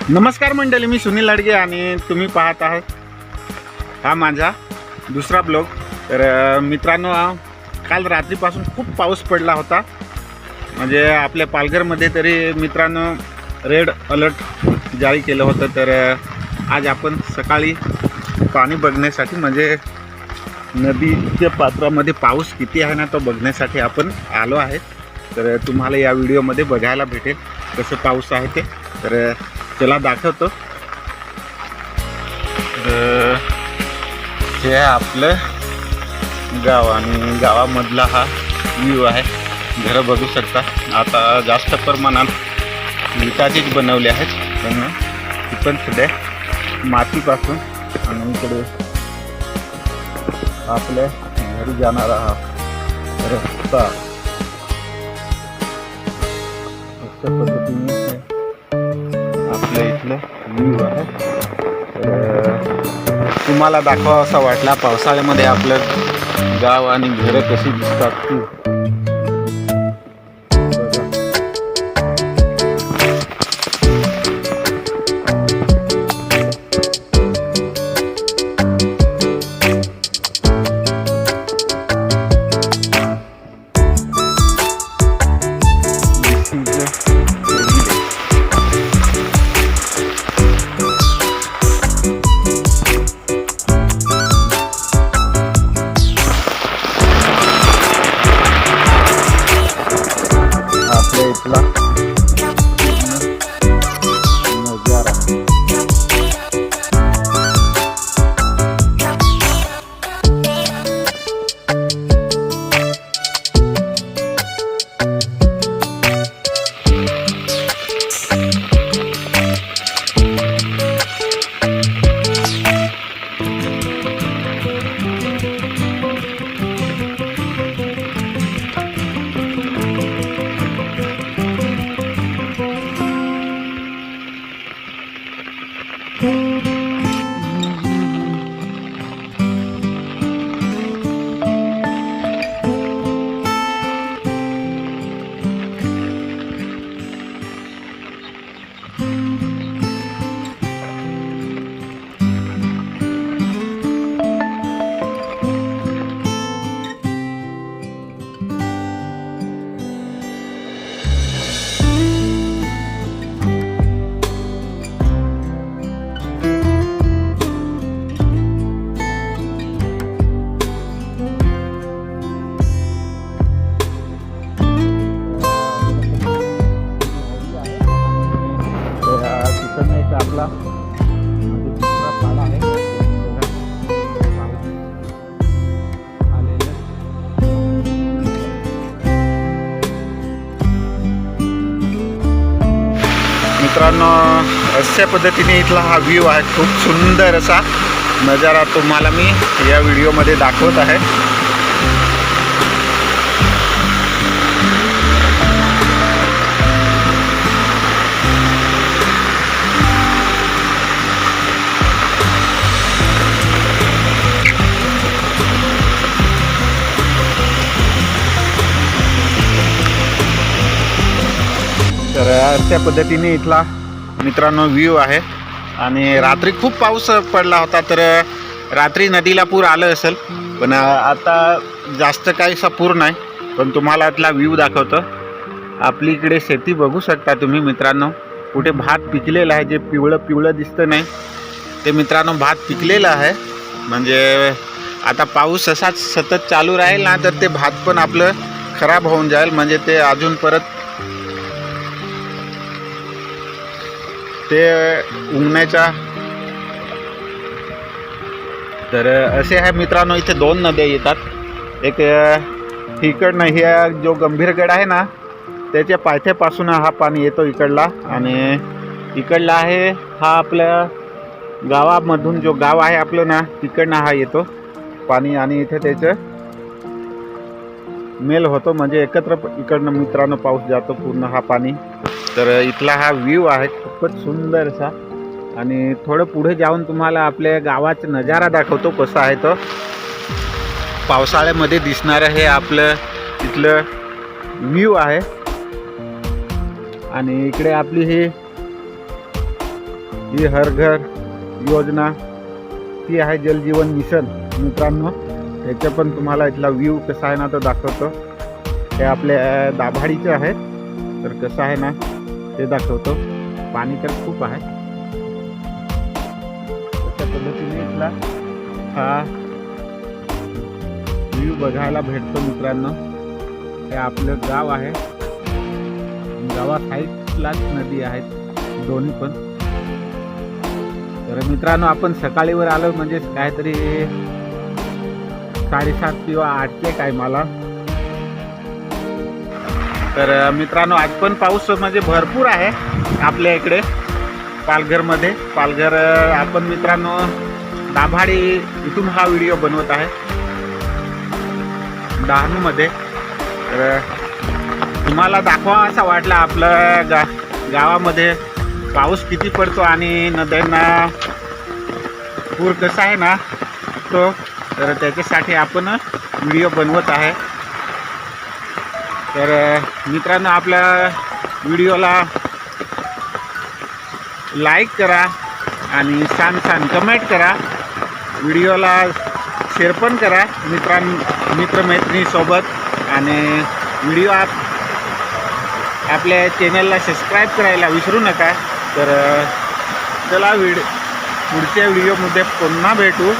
नमस्कार मंडळी, मी सुनील लाडगे आणि तुम्ही पाहत आहात हा माझा दुसरा ब्लॉग। तर मित्रांनो, काल रात्रीपासून खूप पाऊस पडला होता, म्हणजे आपल्या पालघरमध्ये तरी मित्रांनो रेड अलर्ट जारी केलं होतं। तर आज आपण सकाळी पाणी बघण्यासाठी, म्हणजे नदीच्या पात्रामध्ये पाऊस किती आहे ना तो बघण्यासाठी आपण आलो आहे। तर तुम्हाला या व्हिडिओमध्ये बघायला भेटेल कसं पाऊस आहे ते। तर चला दाखवतो। हे आहे आपलं गाव आणि गावामधला हा व्ह्यू आहे। घरं बघू शकता, आता जास्त प्रमाणात विटाचीच बनवले आहेत, पण ती पण सध्या मातीपासून। आणि इकडे आपल्या घरी जाणारा हा रस्ता अशा पद्धतीने आपल्या इथलं व्ह्यू आहे। तुम्हाला दाखवा असा वाटला पावसाळ्यामध्ये आपलं गाव आणि घरं कशी दिसतात ती। इथला नजारा आपला दुसरा पाला आहे आलेलं। मित्रांनो, अशा पद्धतीने इथला हा व्ह्यू आहे। खूप सुंदर असा नजारा तुम्हाला मी या व्हिडिओमध्ये दाखवत आहे। तर अशा पद्धतीने इथला मित्रांनो व्ह्यू आहे। आणि रात्री खूप पाऊस पडला होता, तर रात्री नदीला पूर आलं असेल, पण आता जास्त काहीसा पूर नाही। पण तुम्हाला इथला व्ह्यू दाखवतो। आपली इकडे शेती बघू शकता तुम्ही मित्रांनो, कुठे भात पिकलेलं आहे, जे पिवळं पिवळं दिसतं नाही ते मित्रांनो भात पिकलेलं आहे। म्हणजे आता पाऊस असाच सतत चालू राहील ना, तर ते भात पण आपलं खराब होऊन जाईल, म्हणजे ते अजून परत ते उगण्याच्या। तर असे आहे मित्रांनो, इथे दोन नद्या येतात। एक इकडनं हे जो गंभीरगड आहे ना, त्याच्या पायथ्यापासून हा पाणी येतो इकडला, आणि इकडला आहे हा आपल्या गावामधून, जो गाव आहे आपलं ना तिकडनं हा येतो पाणी, आणि इथे त्याचं मेल होतो, म्हणजे एकत्र इकडनं मित्रांनो पाऊस जातो पूर्ण हा पाणी। तर इथला हा व्ह्यू आहे खूपच सुंदर असा। आणि थोडं पुढे जाऊन तुम्हाला आपल्या गावाचा नजारा दाखवतो कसा आहे तो। पावसाळ्यामध्ये दिसणारं हे आपलं इथलं व्ह्यू आहे। आणि इकडे आपली ही ही हर घर योजना ती आहे जल जीवन मिशन मित्रांनो. त्याच्या पण तुम्हाला इथला व्ह्यू कसा आहे ना तो दाखवतो. हे आपल्या दाभाडीचे आहे तर कसं आहे ना ते दाखवतो. पाणी तर खूप आहे. अशा पद्धतीने इथला हा व्ह्यू बघायला भेटतो मित्रांनो. हे आपलं गाव आहे. गावा साईडलाच नदी आहेत दोन्ही पण. तर मित्रांनो आपण सकाळीवर आलो म्हणजे काहीतरी 7:30 किंवा 8च्या टायमाला. तर मित्रांनो आज पण पाऊस म्हणजे भरपूर आहे आपल्या इकडे पालघरमध्ये. पालघर आपण मित्रांनो दाभाडी इथून हा व्हिडिओ बनवत आहे डहाणूमध्ये. तर तुम्हाला दाखवा असा वाटला आपलं गावामध्ये पाऊस किती पडतो आणि नद्यांना पूर कसा आहे ना तो. तर त्याच्यासाठी आपण व्हिडिओ बनवत आहे. तर मित्रांनो आपल्या व्हिडिओला लाईक करा आणि छान कमेंट करा. व्हिडिओला शेअर पण करा मित्रमैत्रिणीसोबत. आणि व्हिडिओ आपल्या चॅनलला सबस्क्राईब करायला विसरू नका. तर चला पुढच्या व्हिडिओमध्ये पुन्हा भेटू.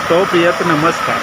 तोपर्यंत नमस्कार.